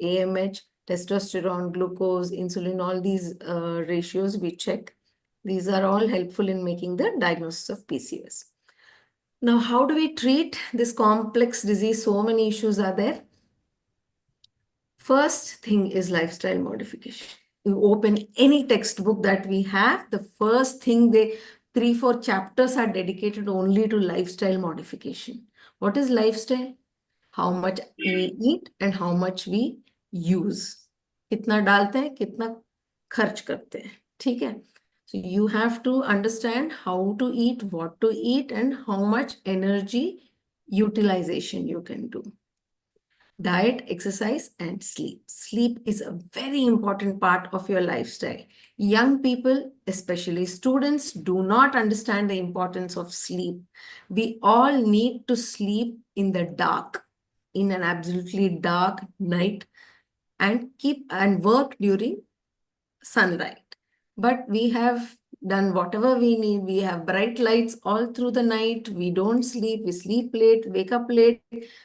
AMH, testosterone, glucose, insulin, all these ratios we check. These are all helpful in making the diagnosis of PCOS. Now, how do we treat this complex disease? So many issues are there. First thing is lifestyle modification. You open any textbook that we have, the first thing 3-4 chapters are dedicated only to lifestyle modification. What is lifestyle? How much we eat and how much we use. कितना डालते हैं, कितना खर्च करते हैं, ठीक है? So you have to understand how to eat, what to eat, and how much energy utilization you can do. Diet, exercise, and sleep. Sleep is a very important part of your lifestyle. Young people, especially students, do not understand the importance of sleep. We all need to sleep in the dark, in an absolutely dark night, and work during sunlight. But we have done whatever we need. We have bright lights all through the night. We don't sleep. We sleep late, wake up late.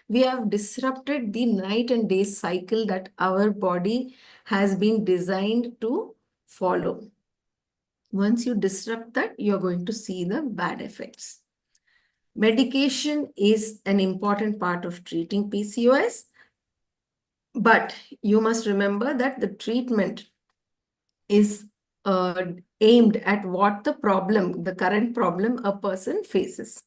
We have disrupted the night and day cycle that our body has been designed to follow. Once you disrupt that, you're going to see the bad effects. Medication is an important part of treating PCOS, but you must remember that the treatment is aimed at what the current problem a person faces.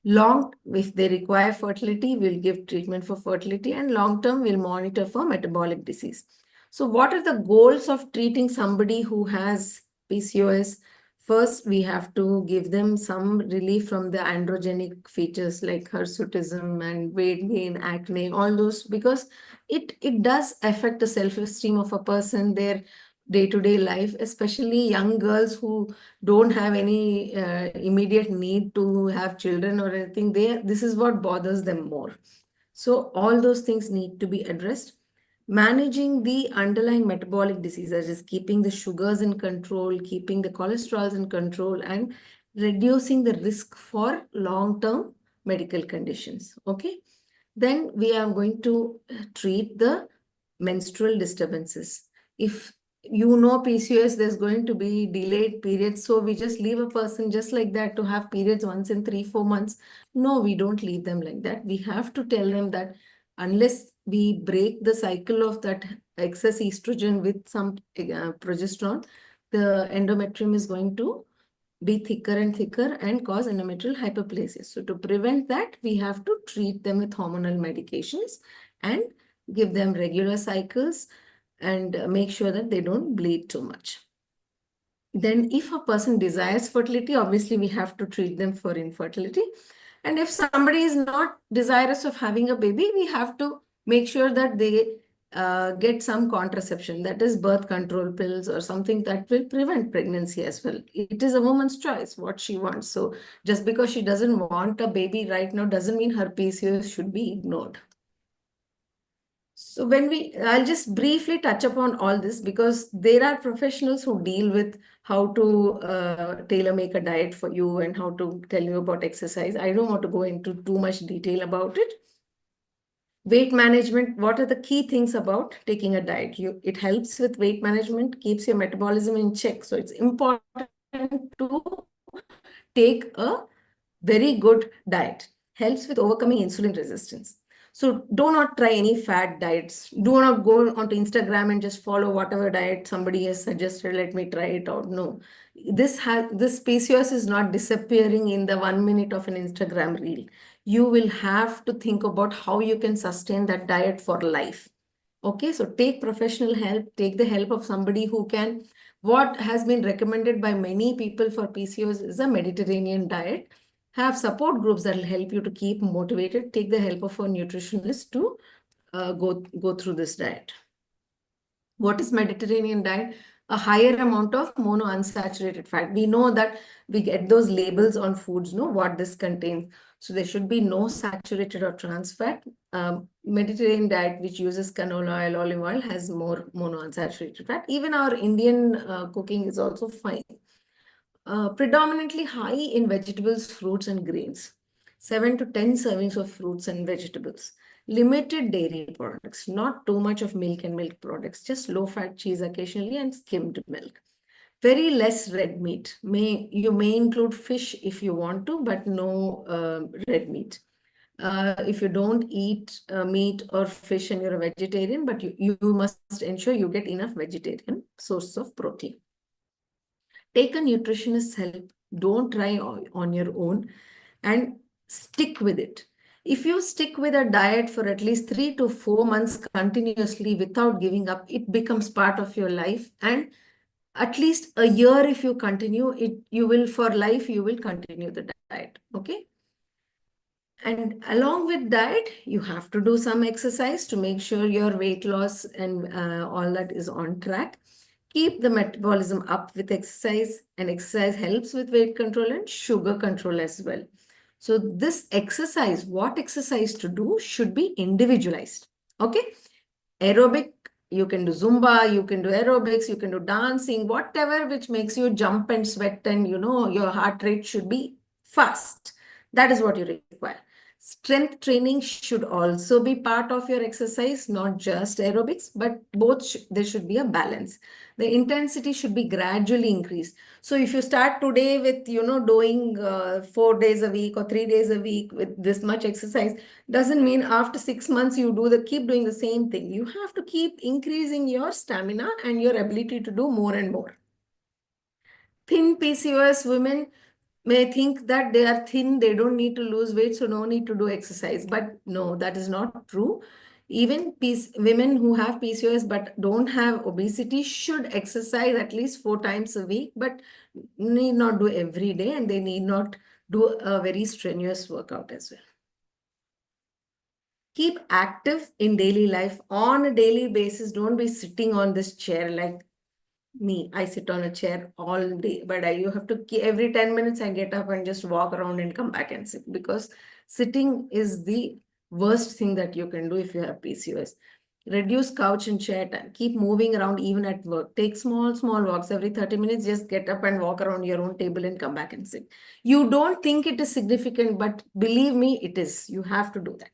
If they require fertility, we'll give treatment for fertility, and long term, we'll monitor for metabolic disease. So what are the goals of treating somebody who has PCOS? First, we have to give them some relief from the androgenic features like hirsutism and weight gain, acne, all those, because it does affect the self-esteem of a person, their day-to-day life, especially young girls who don't have any immediate need to have children or anything. This is what bothers them more. So all those things need to be addressed. Managing the underlying metabolic diseases is keeping the sugars in control, keeping the cholesterols in control, and reducing the risk for long-term medical conditions. Okay. Then we are going to treat the menstrual disturbances. If you know PCOS, there's going to be delayed periods. So we just leave a person just like that to have periods once in 3-4 months. No, we don't leave them like that. We have to tell them that unless we break the cycle of that excess estrogen with some progesterone, the endometrium is going to be thicker and thicker and cause endometrial hyperplasia. So to prevent that, we have to treat them with hormonal medications and give them regular cycles and make sure that they don't bleed too much. Then if a person desires fertility, obviously we have to treat them for infertility. And if somebody is not desirous of having a baby, we have to make sure that they get some contraception, that is birth control pills or something that will prevent pregnancy as well. It is a woman's choice, what she wants. So just because she doesn't want a baby right now doesn't mean her PCOS should be ignored. So I'll just briefly touch upon all this because there are professionals who deal with how to tailor-make a diet for you and how to tell you about exercise. I don't want to go into too much detail about it. Weight management, what are the key things about taking a diet? It helps with weight management, keeps your metabolism in check. So it's important to take a very good diet. Helps with overcoming insulin resistance. So do not try any fad diets. Do not go onto Instagram and just follow whatever diet somebody has suggested. Let me try it out. No, this PCOS is not disappearing in the 1 minute of an Instagram reel. You will have to think about how you can sustain that diet for life. Okay, so take professional help. Take the help of somebody who can. What has been recommended by many people for PCOS is a Mediterranean diet. Have support groups that will help you to keep motivated. Take the help of a nutritionist to go through this diet. What is Mediterranean diet? A higher amount of monounsaturated fat. We know that we get those labels on foods, know what this contains. So there should be no saturated or trans fat. Mediterranean diet, which uses canola oil, olive oil, has more monounsaturated fat. Even our Indian cooking is also fine. Predominantly high in vegetables, fruits, and grains. 7 to 10 servings of fruits and vegetables. Limited dairy products, not too much of milk and milk products, just low-fat cheese occasionally and skimmed milk. Very less red meat. You may include fish if you want to, but no red meat. If you don't eat meat or fish and you're a vegetarian, but you must ensure you get enough vegetarian source of protein. Take a nutritionist's help. Don't try on your own and stick with it. If you stick with a diet for at least 3 to 4 months continuously without giving up, it becomes part of your life. And at least a year, if you continue it, you will, for life, you will continue the diet. Okay. And along with diet, you have to do some exercise to make sure your weight loss and all that is on track. Keep the metabolism up with exercise, and exercise helps with weight control and sugar control as well. So this exercise, what exercise to do should be individualized. Okay. Aerobic, you can do Zumba, you can do aerobics, you can do dancing, whatever which makes you jump and sweat and your heart rate should be fast. That is what you require. Strength training should also be part of your exercise, not just aerobics, but both there should be a balance. The intensity should be gradually increased. So if you start today with, doing 4 days a week or 3 days a week with this much exercise, doesn't mean after 6 months you keep doing the same thing. You have to keep increasing your stamina and your ability to do more and more. Thin PCOS women may think that they are thin, they don't need to lose weight, so no need to do exercise. But no, that is not true. Even women who have PCOS but don't have obesity should exercise at least 4 times a week, but need not do every day, and they need not do a very strenuous workout as well. Keep active in daily life on a daily basis. Don't be sitting on this chair like me. I sit on a chair all day, but you have to every 10 minutes I get up and just walk around and come back and sit, because sitting is the worst thing that you can do if you have PCOS. Reduce couch and chair time. Keep moving around even at work. Take small walks every 30 minutes. Just get up and walk around your own table and come back and sit. You don't think it is significant, but believe me, it is. You have to do that.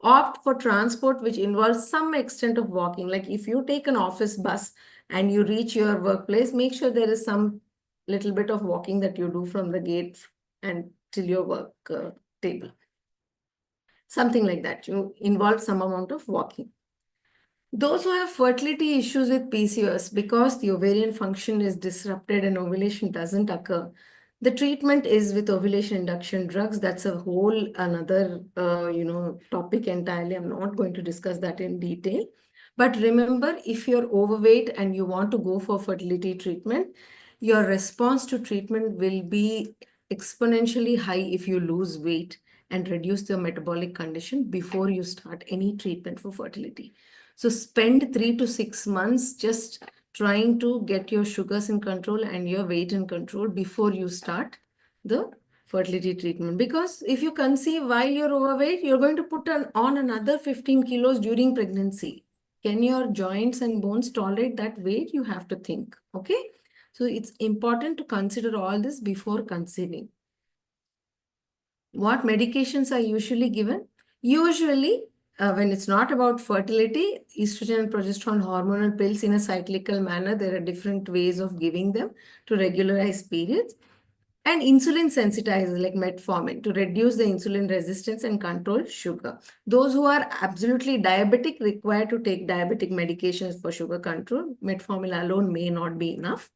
Opt for transport which involves some extent of walking. Like if you take an office bus and you reach your workplace, make sure there is some little bit of walking that you do from the gate and till your work table. Something like that. You involve some amount of walking. Those who have fertility issues with PCOS, because the ovarian function is disrupted and ovulation doesn't occur, the treatment is with ovulation induction drugs. That's a whole another topic entirely. I'm not going to discuss that in detail. But remember, if you're overweight and you want to go for fertility treatment, your response to treatment will be exponentially high if you lose weight and reduce your metabolic condition before you start any treatment for fertility. So spend 3 to 6 months just trying to get your sugars in control and your weight in control before you start the fertility treatment. Because if you conceive while you're overweight, you're going to put on another 15 kilos during pregnancy. Can your joints and bones tolerate that weight? You have to think. Okay. So it's important to consider all this before conceiving. What medications are usually given? Usually, when it's not about fertility, estrogen and progesterone hormonal pills in a cyclical manner, there are different ways of giving them to regularize periods. And insulin sensitizers like metformin to reduce the insulin resistance and control sugar. Those who are absolutely diabetic require to take diabetic medications for sugar control. Metformin alone may not be enough.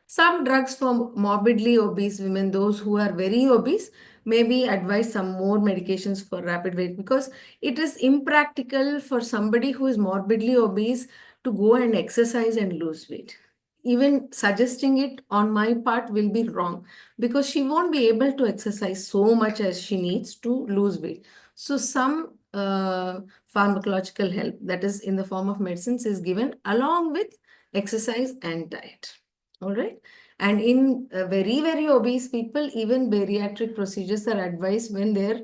Some drugs for morbidly obese women, those who are very obese, maybe advise some more medications for rapid weight, because it is impractical for somebody who is morbidly obese to go and exercise and lose weight. Even suggesting it on my part will be wrong, because she won't be able to exercise so much as she needs to lose weight. So some pharmacological help, that is in the form of medicines, is given along with exercise and diet. All right. And in very, very obese people, even bariatric procedures are advised when their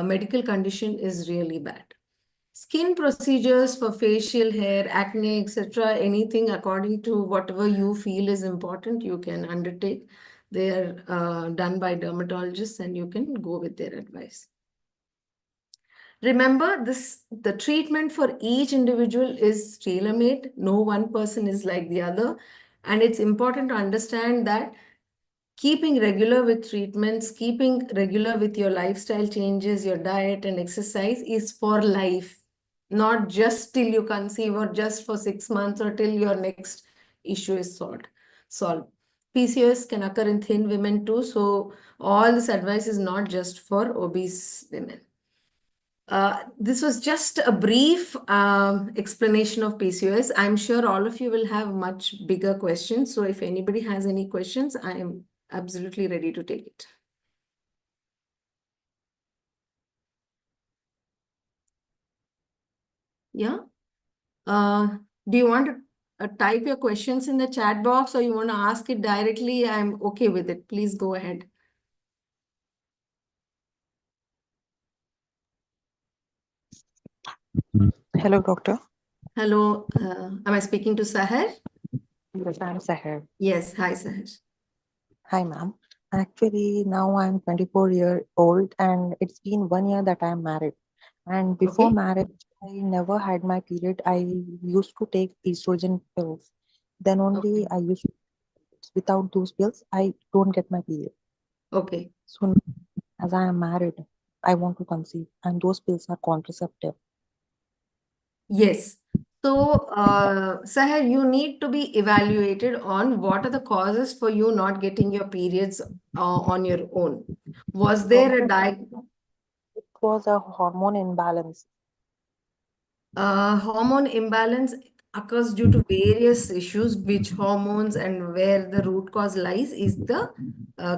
medical condition is really bad. Skin procedures for facial hair, acne, etc., anything according to whatever you feel is important, you can undertake. They are done by dermatologists and you can go with their advice. Remember this, the treatment for each individual is tailor-made. No one person is like the other. And it's important to understand that keeping regular with treatments, keeping regular with your lifestyle changes, your diet and exercise is for life, not just till you conceive or just for 6 months or till your next issue is solved. PCOS can occur in thin women too. So all this advice is not just for obese women. This was just a brief explanation of PCOS. I'm sure all of you will have much bigger questions. So if anybody has any questions, I am absolutely ready to take it. Yeah. Do you want to type your questions in the chat box or you want to ask it directly? I'm okay with it. Please go ahead. Hello, doctor. Hello. Am I speaking to Sahar? Yes, I'm Sahar. Yes. Hi, Sahar. Hi, ma'am. Actually, now I'm 24-year-old and it's been 1 year that I'm married. And before Okay. marriage, I never had my period. I used to take estrogen pills. Then only Okay. I used to, without those pills, I don't get my period. Okay. So as I am married, I want to conceive and those pills are contraceptive. Yes. So, Sahar, you need to be evaluated on what are the causes for you not getting your periods on your own. Was there a Doctor, it was a hormone imbalance. hormone imbalance occurs due to various issues, which hormones and where the root cause lies is the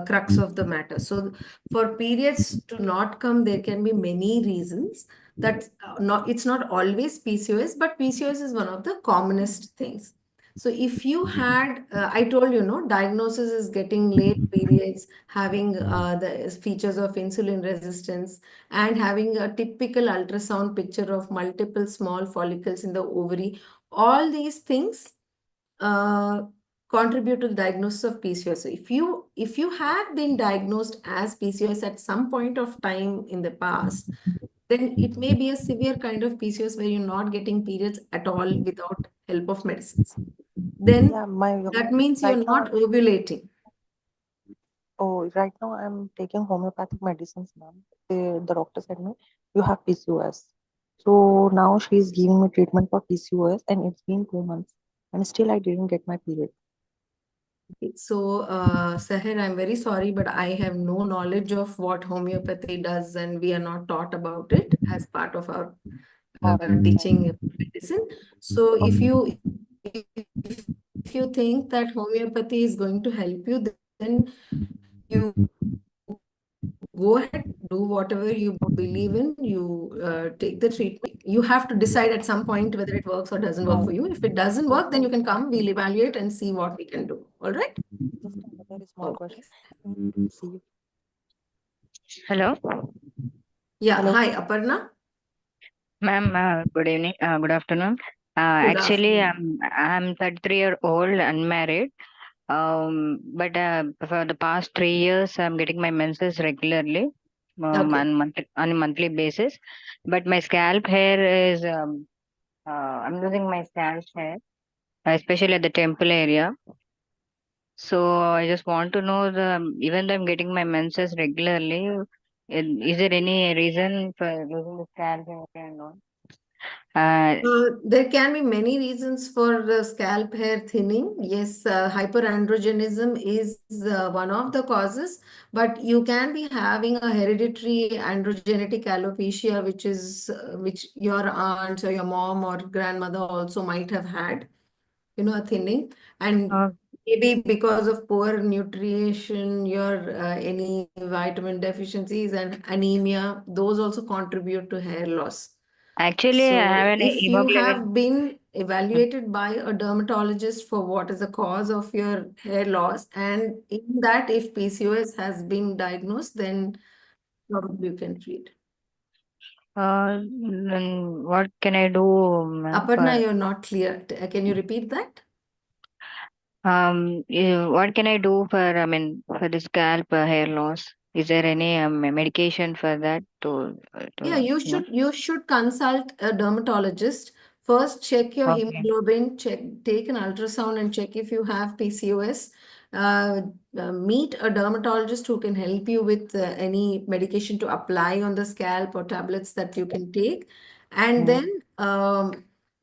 crux of the matter. So, for periods to not come, there can be many reasons. That not it's not always PCOS, but PCOS is one of the commonest things. So, if you had, I told you, no, diagnosis is getting late periods, having the features of insulin resistance, and having a typical ultrasound picture of multiple small follicles in the ovary. All these things uh, contribute to the diagnosis of PCOS. So if you have been diagnosed as PCOS at some point of time in the past, then it may be a severe kind of PCOS where you're not getting periods at all without help of medicines. Then Yeah, my that means right you're now, not ovulating. right now I'm taking homeopathic medicines, ma'am. The doctor said me, you have PCOS. So now she's giving me treatment for PCOS and it's been 2 months and still I didn't get my period. So, Sahir, I'm very sorry, but I have no knowledge of what homeopathy does, and we are not taught about it as part of our teaching medicine. So, if you think that homeopathy is going to help you, then you go ahead, do whatever you believe in, you take the treatment. You have to decide at some point whether it works or doesn't work for you. If it doesn't Just work, then you can come, we'll evaluate and see what we can do. All right? a very small Okay. question. See, Hello, Yeah. hello. Hi, Aparna. ma'am. Good evening. Good afternoon. Good Actually, afternoon. I'm 33-year-old, unmarried. But for the past 3 years, I'm getting my menses regularly, Okay. on a monthly basis. But my scalp hair is I'm losing my scalp hair, especially at the temple area. So I just want to know even though I'm getting my menses regularly, is there any reason for losing the scalp hair and all? Uh, There can be many reasons for scalp hair thinning. Yes, hyperandrogenism is one of the causes, but you can be having a hereditary androgenetic alopecia, which your aunt or your mom or grandmother also might have had, a thinning, and uh, maybe because of poor nutrition, your any vitamin deficiencies and anemia, those also contribute to hair loss. Actually, I So, have an if you hemoglobin. have been evaluated by a dermatologist for what is the cause of your hair loss, and in that, if PCOS has been diagnosed, then probably you can treat. Then what can I do, ma'am, Aparna, for you're not clear. Can you repeat that? what can I do for, I mean, for the scalp hair loss? Is there any medication for that Yeah, you should consult a dermatologist. First, check your Okay. hemoglobin, take an ultrasound and check if you have PCOS. Meet a dermatologist who can help you with any medication to apply on the scalp or tablets that you can take. And then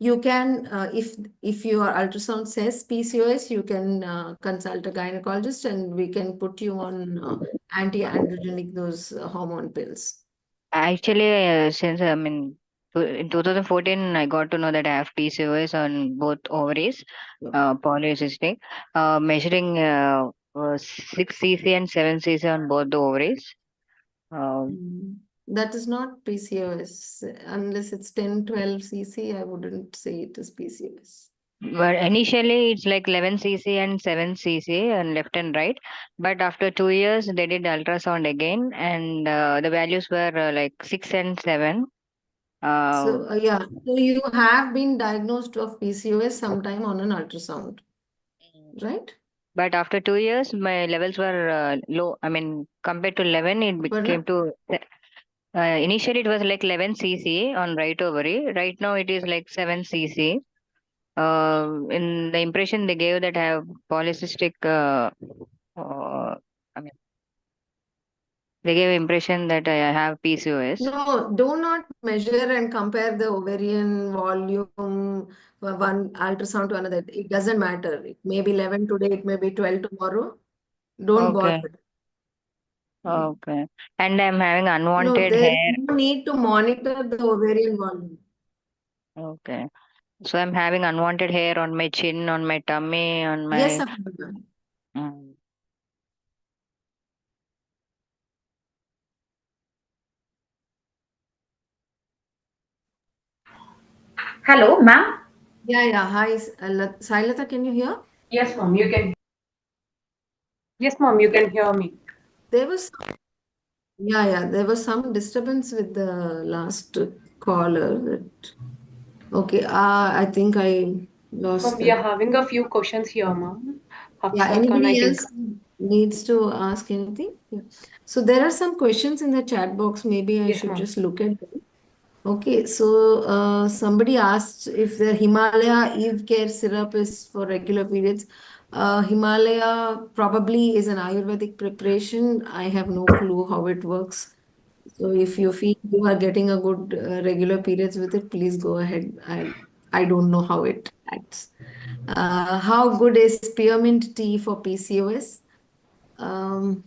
you can, if your ultrasound says PCOS, you can consult a gynecologist and we can put you on anti-androgenic, those hormone pills. Actually, since in 2014, I got to know that I have PCOS on both ovaries, polycystic, measuring 6 cc and 7 cc on both the ovaries. That is not PCOS. Unless it's 10, 12 cc, I wouldn't say it is PCOS. But initially, it's like 11 cc and 7 cc on left and right. But after 2 years, they did ultrasound again, and the values were like 6 and 7. Uh, Yeah, so you have been diagnosed of PCOS sometime on an ultrasound, right? But after 2 years, my levels were low. I mean, compared to 11, it became But to initially it was like 11 cc on right ovary. Right now it is like 7 cc. In the impression they gave that I have polycystic. I mean, they gave impression that I have PCOS. no, do not measure and compare the ovarian volume one ultrasound to another. It doesn't matter. It may be 11 today, it may be 12 tomorrow. Don't Okay, bother. okay. And I'm having No, unwanted there is hair. no need to monitor the ovarian volume. Okay. So I'm having unwanted hair on my chin, on my tummy, on Yes, my. Aparna. Mm. Hello, ma'am. Yeah. Hi, Sailata, can you hear? Yes, mom, you can. Yes, mom, you can hear me. There was, there was some disturbance with the last caller. Okay, I think I Mom, lost we that. are having a few questions here, ma'am. Yeah, Hafsa Khan, I anybody think. else needs to ask anything? Yeah. So there are some questions in the chat box. Maybe I Yes, should ma'am. just look at them. Okay, so somebody asked if the Himalaya Eve Care syrup is for regular periods. Himalaya probably is an Ayurvedic preparation. I have no clue how it works. So if you feel you are getting a good regular periods with it, please go ahead. I don't know how it acts. How good is spearmint tea for PCOS? Um,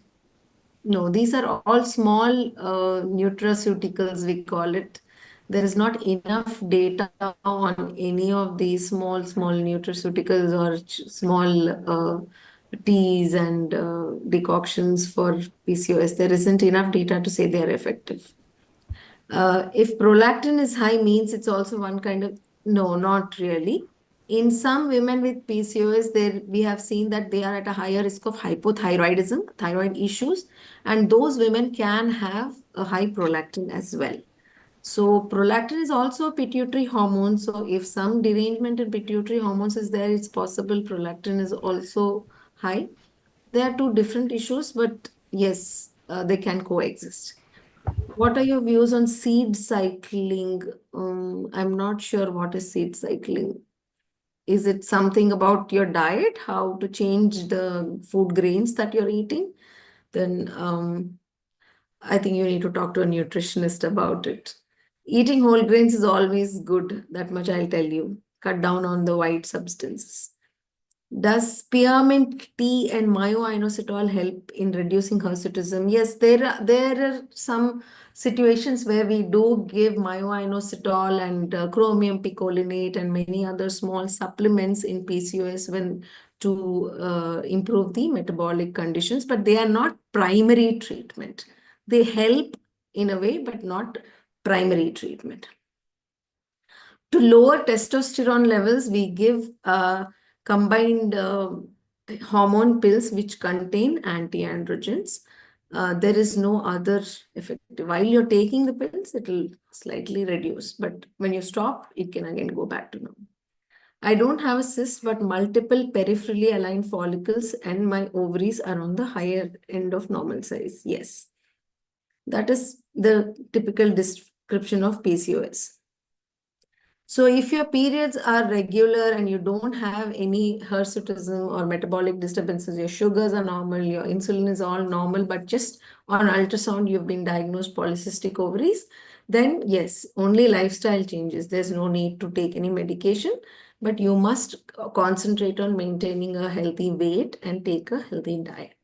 no, these are all small nutraceuticals, we call it. There is not enough data on any of these small nutraceuticals or small teas and decoctions for PCOS. There isn't enough data to say they're effective. If prolactin is high, means it's also one kind of, no, not really. In some women with PCOS, there we have seen that they are at a higher risk of hypothyroidism, thyroid issues, and those women can have a high prolactin as well. So prolactin is also a pituitary hormone. So if some derangement in pituitary hormones is there, it's possible prolactin is also high. They are two different issues, but yes, they can coexist. What are your views on seed cycling? I'm not sure what is seed cycling. Is it something about your diet, how to change the food grains that you're eating? Then I think you need to talk to a nutritionist about it. Eating whole grains is always good, that much I'll tell you. Cut down on the white substances. Does spearmint tea and myo-inositol help in reducing hirsutism? Yes, there are some situations where we do give myo-inositol and chromium picolinate and many other small supplements in PCOS when to improve the metabolic conditions, but they are not primary treatment. They help in a way, but not primary treatment. To lower testosterone levels, we give combined hormone pills which contain anti-androgens. There is no other effective. While you're taking the pills, it will slightly reduce, but when you stop, it can again go back to normal. I don't have a cyst, but multiple peripherally aligned follicles and my ovaries are on the higher end of normal size. Yes. That is the typical description of PCOS. So if your periods are regular and you don't have any hirsutism or metabolic disturbances, your sugars are normal, your insulin is all normal, but just on ultrasound you've been diagnosed polycystic ovaries, then yes, only lifestyle changes. There's no need to take any medication, but you must concentrate on maintaining a healthy weight and take a healthy diet.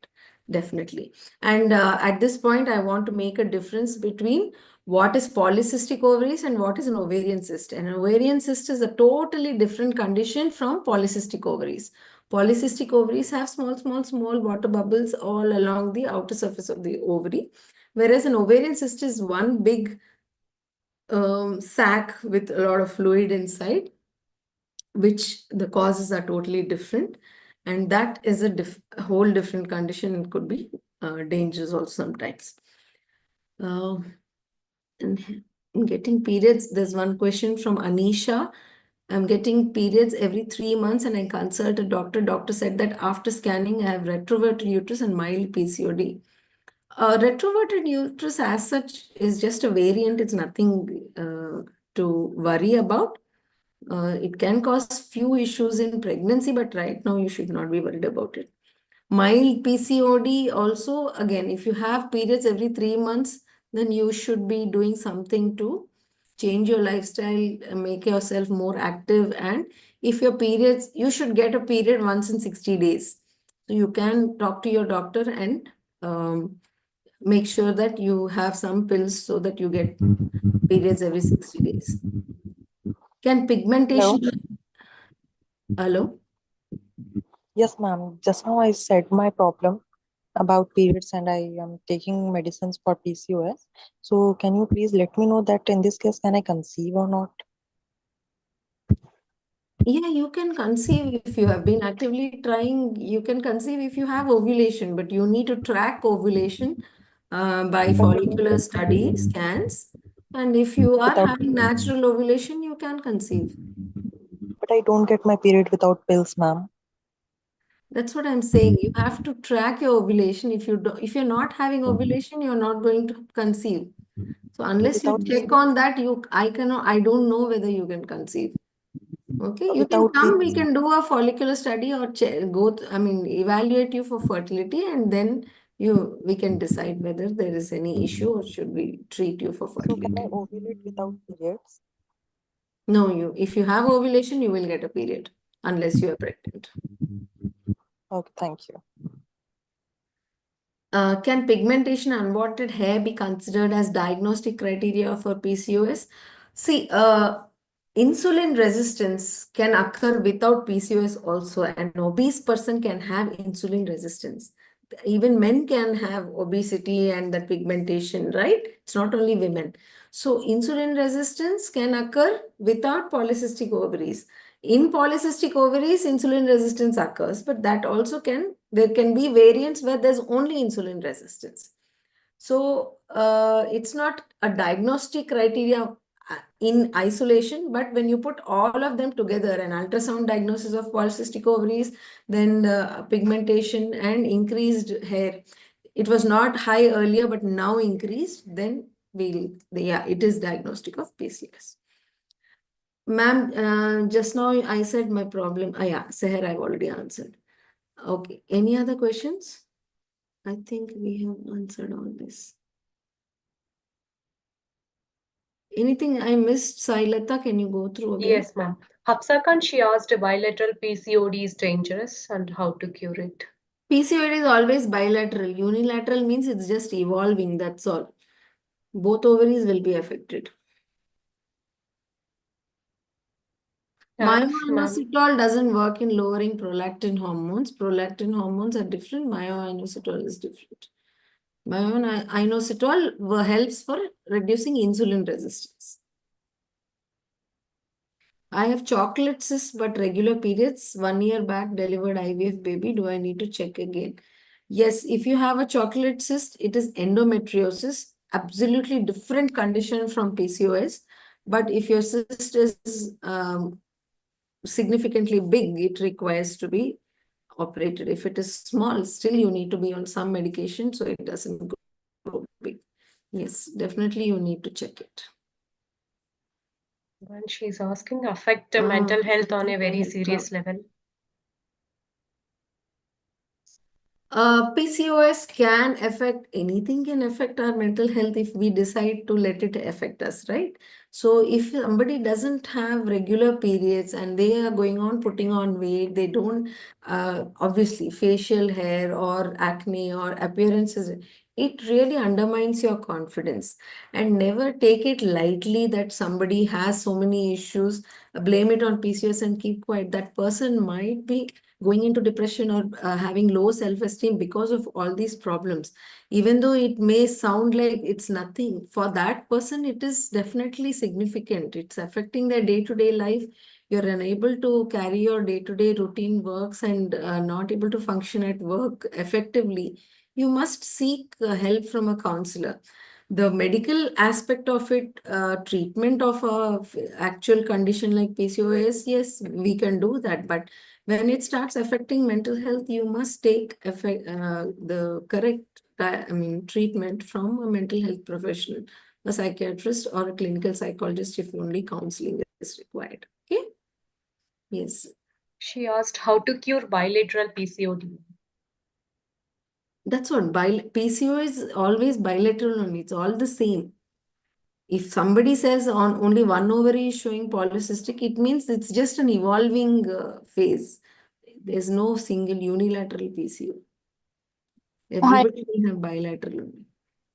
Definitely. And at this point, I want to make a difference between what is polycystic ovaries and what is an ovarian cyst. An ovarian cyst is a totally different condition from polycystic ovaries. Polycystic ovaries have small water bubbles all along the outer surface of the ovary, whereas an ovarian cyst is one big sac with a lot of fluid inside, which the causes are totally different. And that is a whole different condition and could be dangerous also sometimes. And getting periods, there's one question from Anisha. I'm getting periods every 3 months and I consult a doctor. Doctor said that after scanning, I have retroverted uterus and mild PCOD. Retroverted uterus as such is just a variant. It's nothing to worry about. It can cause few issues in pregnancy, but right now you should not be worried about it. Mild PCOD also, again, if you have periods every 3 months, then you should be doing something to change your lifestyle, make yourself more active. And if your periods, you should get a period once in 60 days. So you can talk to your doctor and make sure that you have some pills so that you get periods every 60 days. Can pigmentation... Hello? Yes, ma'am. Just now I said my problem about periods and I am taking medicines for PCOS. So can you please let me know that in this case, can I conceive or not? Yeah, you can conceive if you have been actively trying. You can conceive if you have ovulation, but you need to track ovulation by follicular study scans. And if you are Without, having natural ovulation, you can conceive. but I don't get my period without pills, ma'am. That's what I'm saying. You have to track your ovulation. If you're not having ovulation, you're not going to conceive. So unless you Without check on that, I don't know whether you can conceive. Okay, you can without come, we periods. can do a follicular study or evaluate you for fertility, and then we can decide whether there is any issue or should we treat you for So can I fertility. ovulate without periods? No, if you have ovulation, you will get a period unless you are pregnant. Okay, thank you. Can pigmentation and unwanted hair be considered as diagnostic criteria for PCOS? See, insulin resistance can occur without PCOS also. An obese person can have insulin resistance. Even men can have obesity and the pigmentation, right? It's not only women. So insulin resistance can occur without polycystic ovaries. In polycystic ovaries, insulin resistance occurs, but there can be variants where there's only insulin resistance. So it's not a diagnostic criteria in isolation, but when you put all of them together, an ultrasound diagnosis of polycystic ovaries, then the pigmentation and increased hair, it was not high earlier, but now increased, then it is diagnostic of PCOS. Ma'am, just now I said my problem. Yeah, Seher, I've already answered. Okay, any other questions? I think we have answered all this. Anything I missed, Sailata, can you go through again? Yes, ma'am. Hafsa Khan, she asked bilateral PCOD is dangerous and how to cure it. PCOD is always bilateral. Unilateral means it's just evolving, that's all. Both ovaries will be affected. Thanks, ma'am. Myo-inositol doesn't work in lowering prolactin hormones. Prolactin hormones are different. Myo-inositol is different. Myo-inositol helps for reducing insulin resistance. I have chocolate cysts but regular periods. 1 year back delivered IVF baby. Do I need to check again? Yes, if you have a chocolate cyst, it is endometriosis. Absolutely different condition from PCOS. But if your cyst is significantly big, it requires to be operated. If it is small, still you need to be on some medication so it doesn't grow big. Yes, definitely you need to check it. And she's asking affect mental health on a very serious level. PCOS can affect anything, can affect our mental health if we decide to let it affect us, right? So if somebody doesn't have regular periods and they are going on putting on weight, they don't, obviously facial hair or acne or appearances, it really undermines your confidence. And never take it lightly that somebody has so many issues, blame it on PCOS and keep quiet. That person might be going into depression or having low self-esteem because of all these problems. Even though it may sound like it's nothing, for that person, it is definitely significant. It's affecting their day-to-day life. You're unable to carry your day-to-day routine works and not able to function at work effectively. You must seek help from a counselor. The medical aspect of it, treatment of a actual condition like PCOS, yes, we can do that. But when it starts affecting mental health, you must take the correct, treatment from a mental health professional, a psychiatrist or a clinical psychologist if only counseling is required. Okay? Yes. She asked how to cure bilateral PCOD. That's what PCO is always bilateral only. It's all the same. If somebody says on only one ovary is showing polycystic, it means it's just an evolving phase. There's no single unilateral PCO. Hi. Everybody will have bilateral only.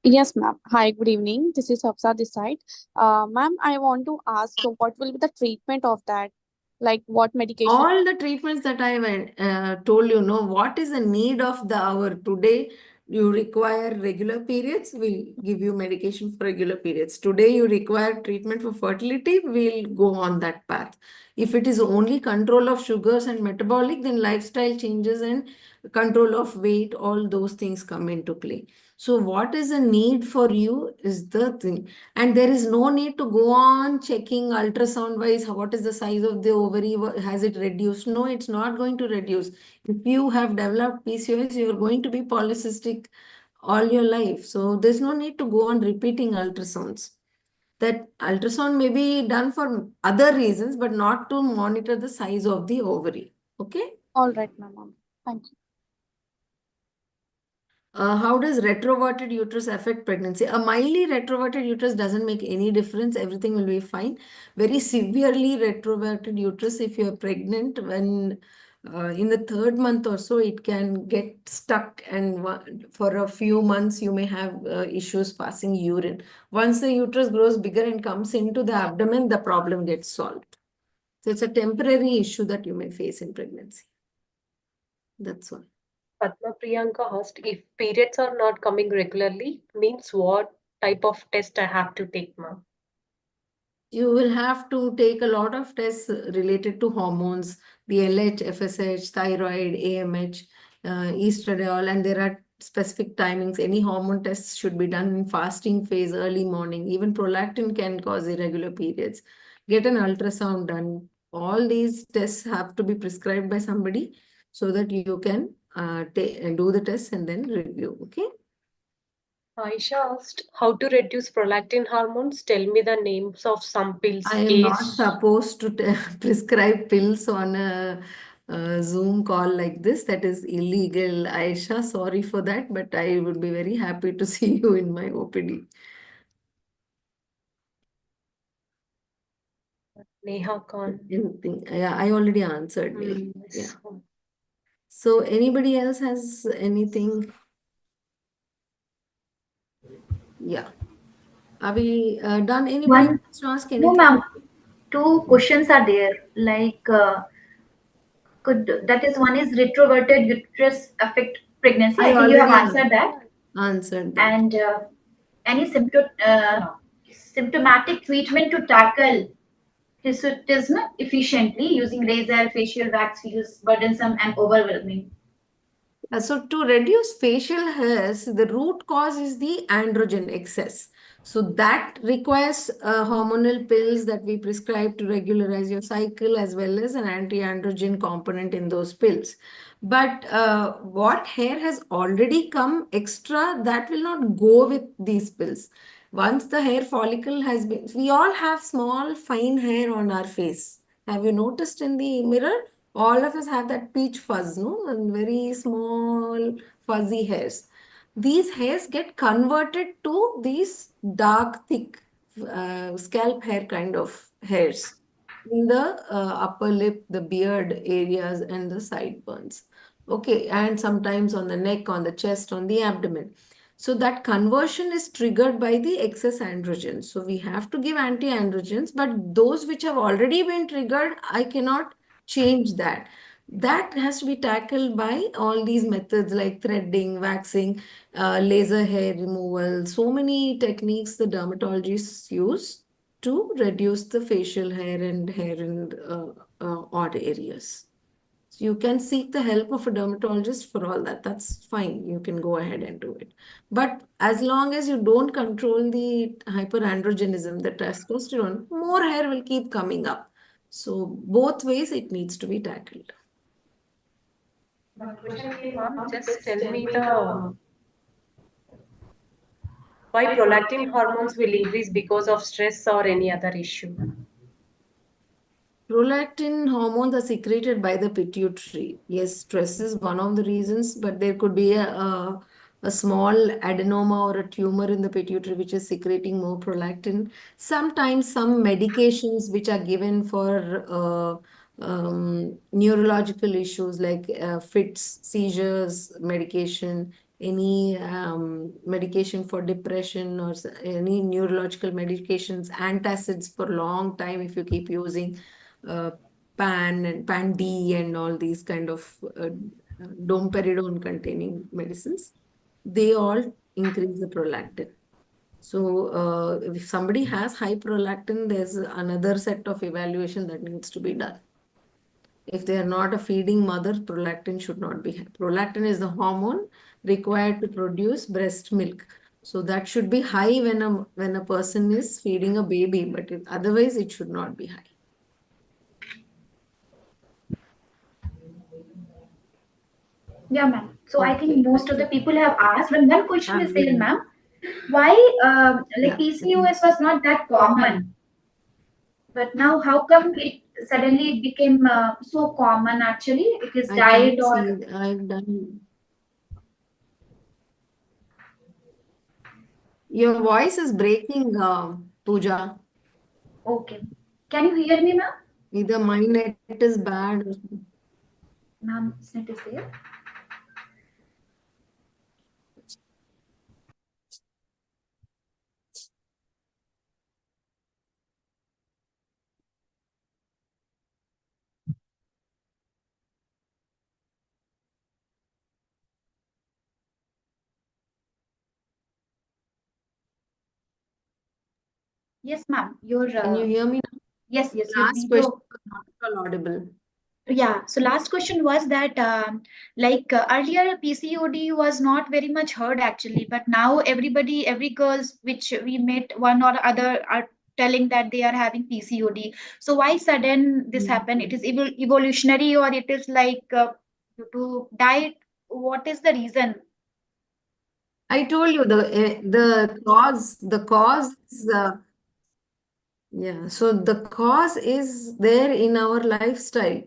Yes, ma'am. Hi, good evening. This is Hafsa this side. Ma'am, I want to ask what will be the treatment of that? Like what medication? All the treatments that I told you, know what is the need of the hour today. You require regular periods, we'll give you medication for regular periods. Today you require treatment for fertility, we'll go on that path. If it is only control of sugars and metabolic, then lifestyle changes and control of weight, all those things come into play. So what is the need for you is the thing. And there is no need to go on checking ultrasound wise, what is the size of the ovary, has it reduced? No, it's not going to reduce. If you have developed PCOS, you're going to be polycystic all your life. So there's no need to go on repeating ultrasounds. That ultrasound may be done for other reasons, but not to monitor the size of the ovary. Okay? All right, ma'am. Thank you. How does retroverted uterus affect pregnancy? A mildly retroverted uterus doesn't make any difference. Everything will be fine. Very severely retroverted uterus, if you're pregnant, when in the 3rd month or so, it can get stuck, and for a few months, you may have issues passing urine. Once the uterus grows bigger and comes into the abdomen, the problem gets solved. So it's a temporary issue that you may face in pregnancy. That's all. Padma Priyanka asked if periods are not coming regularly, means what type of test I have to take, ma'am? You will have to take a lot of tests related to hormones, the LH, FSH, thyroid, AMH, estradiol, and there are specific timings. Any hormone tests should be done in fasting phase, early morning. Even prolactin can cause irregular periods. Get an ultrasound done. All these tests have to be prescribed by somebody so that you can do the tests and then review. Okay. Aisha asked how to reduce prolactin hormones. Tell me the names of some pills. I am not supposed to prescribe pills on a Zoom call like this. That is illegal. Aisha, sorry for that, but I would be very happy to see you in my OPD. Neha Khan. Anything? Yeah, I already answered. Yes. Yeah. So anybody else has anything? Yeah. Are we done? Anybody wants to ask anything? No, ma'am. 2 questions are there. Like, that is one is retroverted uterus affect pregnancy. I think you have answered that. Answered that. And any symptomatic treatment to tackle hirsutism efficiently using razor, facial wax feels burdensome and overwhelming. So to reduce facial hairs, the root cause is the androgen excess. So that requires hormonal pills that we prescribe to regularize your cycle, as well as an anti-androgen component in those pills. But what hair has already come extra, that will not go with these pills. Once the hair follicle has been, we all have small fine hair on our face. Have you noticed in the mirror? All of us have that peach fuzz, no? And very small fuzzy hairs. These hairs get converted to these dark, thick scalp hair kind of hairs in the upper lip, the beard areas, and the sideburns. Okay, and sometimes on the neck, on the chest, on the abdomen. So that conversion is triggered by the excess androgens. So we have to give anti-androgens, but those which have already been triggered, I cannot change that. That has to be tackled by all these methods like threading, waxing, laser hair removal, so many techniques the dermatologists use to reduce the facial hair and hair in odd areas. So you can seek the help of a dermatologist for all that. That's fine. You can go ahead and do it. But as long as you don't control the hyperandrogenism, the testosterone, more hair will keep coming up. So both ways it needs to be tackled. One question came up. Just tell me the why prolactin hormones will increase because of stress or any other issue. Prolactin hormones are secreted by the pituitary. Yes, stress is one of the reasons, but there could be a small adenoma or a tumor in the pituitary which is secreting more prolactin. Sometimes some medications which are given for neurological issues like fits, seizures, medication, any medication for depression or any neurological medications, antacids for long time if you keep using uh, pan and pan D and all these kind of domperidone containing medicines, they all increase the prolactin. So if somebody has high prolactin, there's another set of evaluation that needs to be done. If they are not a feeding mother, prolactin should not be high. Prolactin is the hormone required to produce breast milk. So that should be high when a person is feeding a baby, but otherwise it should not be high. Yeah, ma'am. So I Okay, think most thank of the you. people have asked, but one question is there, ma'am. Why like Yeah. PCOS was not that common, but now how come it suddenly became so common? Actually, it is I diet can't or see. I've done. Your voice is breaking, Pooja. okay. Can you hear me, ma'am? Either my net is bad or Ma'am, net is there. Yes, ma'am. Your can you hear me now? yes, your Last question video. was not at all audible. Yeah, so last question was that earlier PCOD was not very much heard actually, but now everybody, every girls which we met one or other are telling that they are having PCOD. So why sudden this happen? It is evolutionary or it is like due to diet? What is the reason? I told you the cause is yeah, so the cause is there in our lifestyle.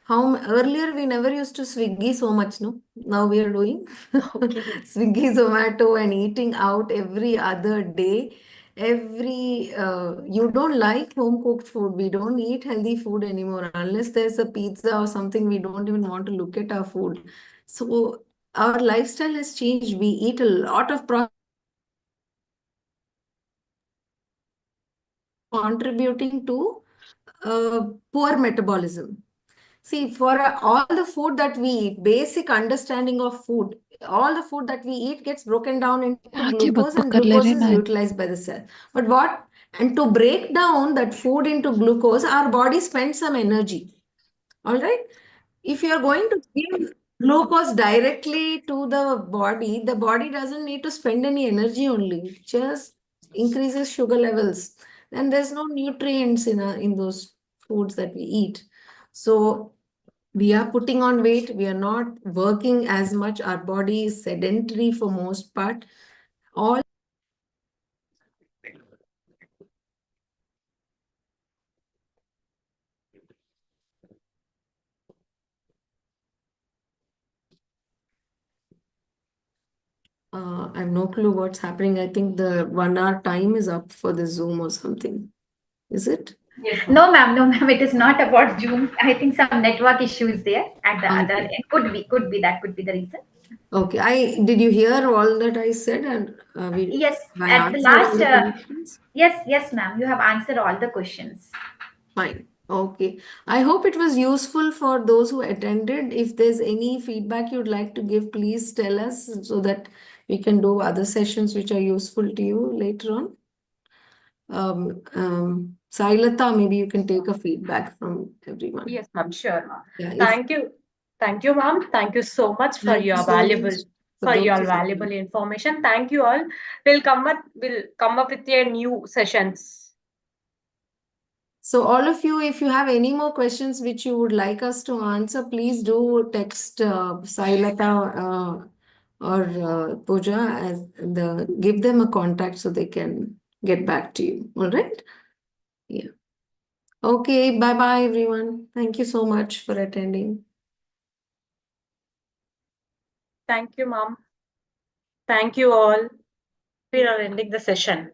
Earlier we never used to Swiggy so much, no? Now we are doing Okay. Swiggy, Zomato, and eating out every other day. You don't like home cooked food. We don't eat healthy food anymore unless there's a pizza or something. We don't even want to look at our food. So our lifestyle has changed. We eat a lot of contributing to poor metabolism. See, for all the food that we eat, basic understanding of food, all the food that we eat gets broken down into आके बक glucose, buck and कर ले glucose रहे is मैं utilized by the cell. But what? And to break down that food into glucose, our body spends some energy. All right? If you are going to give glucose directly to the body doesn't need to spend any energy only. Just increases sugar levels. And there's no nutrients in those foods that we eat. So we are putting on weight. We are not working as much. Our body is sedentary for most part. All I have no clue what's happening. I think the 1 hour time is up for the Zoom or something. Is it? No, ma'am, it is not about Zoom. I think some network issue is there at the other Okay. end. That could be the reason. Okay. Did you hear all that I said? And Yes, I at the answered all last, the questions? yes, ma'am, you have answered all the questions. Fine. Okay. I hope it was useful for those who attended. If there's any feedback you'd like to give, please tell us so that we can do other sessions which are useful to you later on. Sailata, maybe you can take a feedback from everyone. Yes, ma'am, sure. Yeah, Thank you. Thank you, ma'am. Thank you so much for thank you your so valuable much for those who valuable attended. information. Thank you all. We'll come up with a new sessions. So all of you, if you have any more questions which you would like us to answer, please do text Sailata or Pooja as give them a contact so they can get back to you. All right? Yeah. Okay. Bye-bye, everyone. Thank you so much for attending. Thank you, ma'am. Thank you all. We are ending the session.